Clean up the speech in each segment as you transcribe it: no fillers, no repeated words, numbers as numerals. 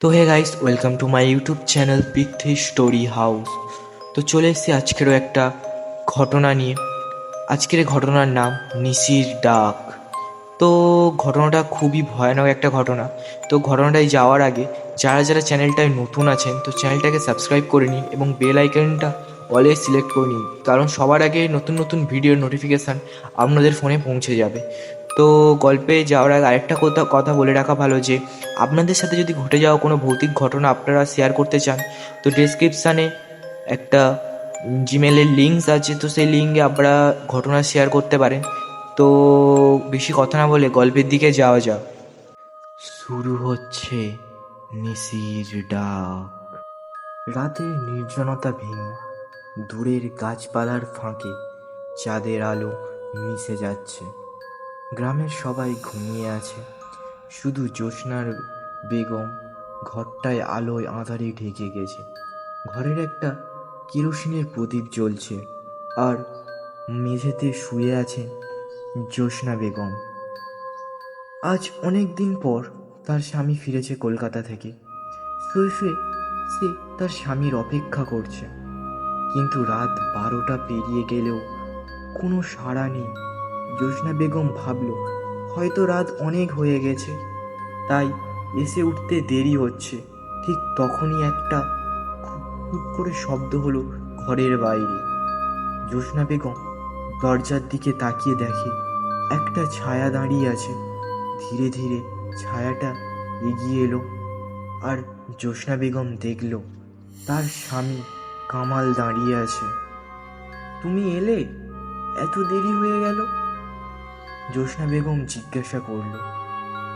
তো hey guys, welcome to my YouTube channel Prithvi story house. তো চলে এসেছি আজকেরও একটা ঘটনা নিয়ে। আজকের এই ঘটনার নাম নিশির ডাক। তো ঘটনাটা খুবই ভয়ানক একটা ঘটনা। তো ঘটনাটায় যাওয়ার আগে যারা যারা চ্যানেলটায় নতুন আছেন, তো চ্যানেলটাকে সাবস্ক্রাইব করে নিন এবং বেল আইকনটা অলে সিলেক্ট করে নিন, কারণ সবার আগে নতুন নতুন ভিডিওর নোটিফিকেশান আপনাদের ফোনে পৌঁছে যাবে। তো গল্পে যাওয়ার আগে আরেকটা কথা বলে রাখা ভালো যে আপনাদের সাথে যদি ঘটে যাওয়া কোনো ভৌতিক ঘটনা আপনারা শেয়ার করতে চান, তো ডেসক্রিপশানে একটা জিমেলের লিঙ্কস আছে, তো সেই লিঙ্কে আপনারা ঘটনা শেয়ার করতে পারেন। তো বেশি কথা না বলে গল্পের দিকে যাওয়া যাক। শুরু হচ্ছে নিশির ডাক। রাতের নির্জনতা ভেঙে দূরের গাছপালার ফাঁকে চাঁদের আলো মিশে যাচ্ছে। গ্রামের সবাই ঘুমিয়ে আছে, শুধু জ্যোৎস্নার বেগম ঘরটায় আলোয় আঁধারে ঢেকে গেছে। ঘরের একটা কেরোসিনের প্রদীপ জ্বলছে, আর মেঝেতে শুয়ে আছেন জ্যোৎস্না বেগম। আজ অনেক দিন পর তার স্বামী ফিরেছে কলকাতা থেকে। শুয়ে শুয়ে সে তার স্বামীর অপেক্ষা করছে, কিন্তু রাত 12টা পেরিয়ে গেলেও কোনো সাড়া নেই। জ্যোৎস্না বেগম ভাবল হয়তো রাত অনেক হয়ে গেছে, তাই এসে উঠতে দেরি হচ্ছে। ঠিক তখনই একটা খুট করে শব্দ হলো ঘরের বাইরে। জ্যোৎস্না বেগম দরজার দিকে তাকিয়ে দেখে একটা ছায়া দাঁড়িয়ে আছে। ধীরে ধীরে ছায়াটা এগিয়ে এলো, আর জ্যোৎস্না বেগম দেখল তার স্বামী কামাল দাঁড়িয়ে আছে। তুমি এলে? এত দেরি হয়ে গেল? জ্যোৎস্না বেগম জিজ্ঞাসা করল।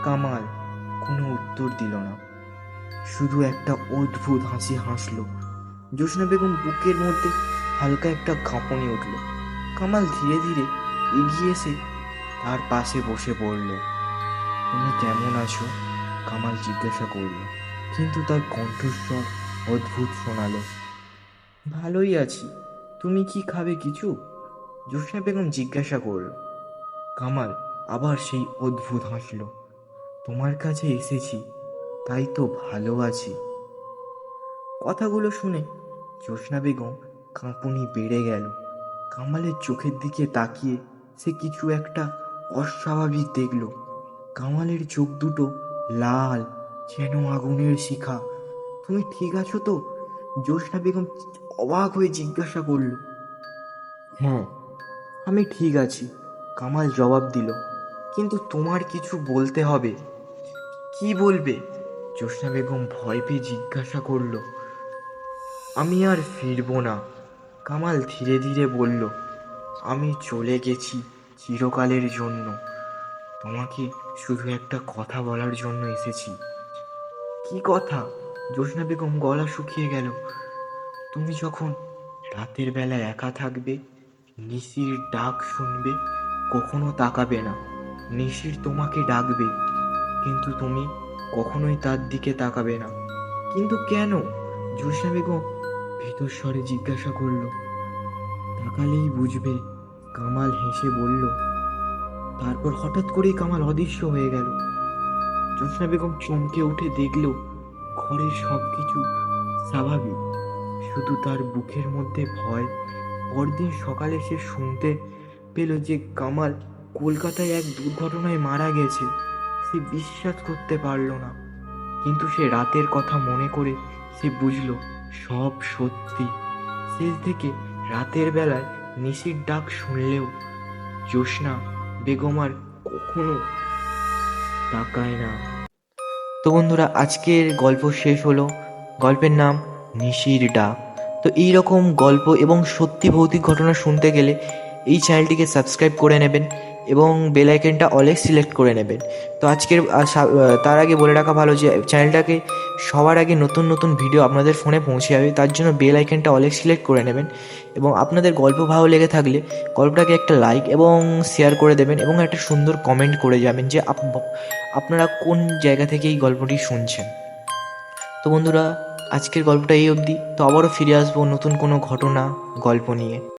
কামাল কোনো উত্তর দিল না, শুধু একটা অদ্ভুত হাসি হাসল। জ্যোৎস্না বেগম বুকের মধ্যে হালকা একটা কাঁপুনি উঠল। কামাল ধীরে ধীরে এগিয়ে এসে তার পাশে বসে পড়ল। তুমি কেমন আছো? কামাল জিজ্ঞাসা করল, কিন্তু তার কণ্ঠস্বর অদ্ভুত শোনালো। ভালোই আছি, তুমি কি খাবে কিছু? জ্যোৎস্না বেগম জিজ্ঞাসা করল। কামাল আবার সেই অদ্ভুত হাসল। তোমার কাছে এসেছি, তাই তো ভালো আছি। কথাগুলো শুনে জ্যোৎস্না বেগম কাঁপুনি বেড়ে গেল। কামালের চোখের দিকে তাকিয়ে সে কিছু একটা অস্বাভাবিক দেখল। কামালের চোখ দুটো লাল, যেন আগুনের শিখা। তুমি ঠিক আছো তো? জ্যোৎস্না বেগম অবাক হয়ে জিজ্ঞাসা করল। হ্যাঁ, আমি ঠিক আছি, কামাল জবাব দিল। কিন্তু তোমার কিছু বলতে হবে। কি বলবে? জ্যোৎস্না বেগম ভয় পেয়ে জিজ্ঞাসা করল। আমি আর ফিরবো না, কামাল ধীরে ধীরে বলল। আমি চলে গেছি চিরকালের জন্য। তোমাকে শুধু একটা কথা বলার জন্য এসেছি। কি কথা? জ্যোৎস্না বেগম গলা শুকিয়ে গেল। তুমি যখন রাতের বেলা একা থাকবে, নিশির ডাক শুনবে, কখনো তাকাবে না। নিশির তোমাকে ডাকবে, কিন্তু তুমি কখনোই তার দিকে তাকাবে না। কিন্তু কেন? জ্যোৎস্না বেগম ভীতর স্বরে জিজ্ঞাসা করল। তাকালেই বুঝবে, কামাল হেসে বলল। তারপর হঠাৎ করেই কামাল অদৃশ্য হয়ে গেল। জ্যোৎস্না বেগম চমকে উঠে দেখল ঘরের সব কিছু স্বাভাবিক, শুধু তার বুকের মধ্যে ভয়। পরদিন সকালে সে শুনতে পেল যে কামাল কলকাতায় এক দুর্ঘটনায় মারা গেছে। সে বিশ্বাস করতে পারল না, কিন্তু সে রাতের কথা মনে করে সে বুঝল সব সত্যি। শেষ থেকে রাতের বেলায় নিশির ডাক শুনলেও জ্যোৎস্না বেগম আর কখনো তাকায় না। তো বন্ধুরা, আজকের গল্প শেষ হলো। গল্পের নাম নিশির ডাক। তো এই রকম গল্প এবং সত্যি ভৌতিক ঘটনা শুনতে গেলে এই চ্যানেলটিকে সাবস্ক্রাইব করে নেবেন এবং বেল আইকনটা অলে সিলেক্ট করে নেবেন। তো তার আগে বলে রাখা ভালো যে চ্যানেলটাকে সবার আগে নতুন নতুন ভিডিও আপনাদের ফোনে পৌঁছে যাবে, তার জন্য বেল আইকনটা অলে সিলেক্ট করে নেবেন। এবং আপনাদের গল্প ভালো লেগে থাকলে গল্পটাকে একটা লাইক এবং শেয়ার করে দেবেন এবং একটা সুন্দর কমেন্ট করে যাবেন যে আপনারা কোন জায়গা থেকে এই গল্পটি শুনছেন। তো বন্ধুরা, আজকের গল্পটা এই অবধি। তো আবারও ফিরে আসবো নতুন কোনো ঘটনা গল্প নিয়ে।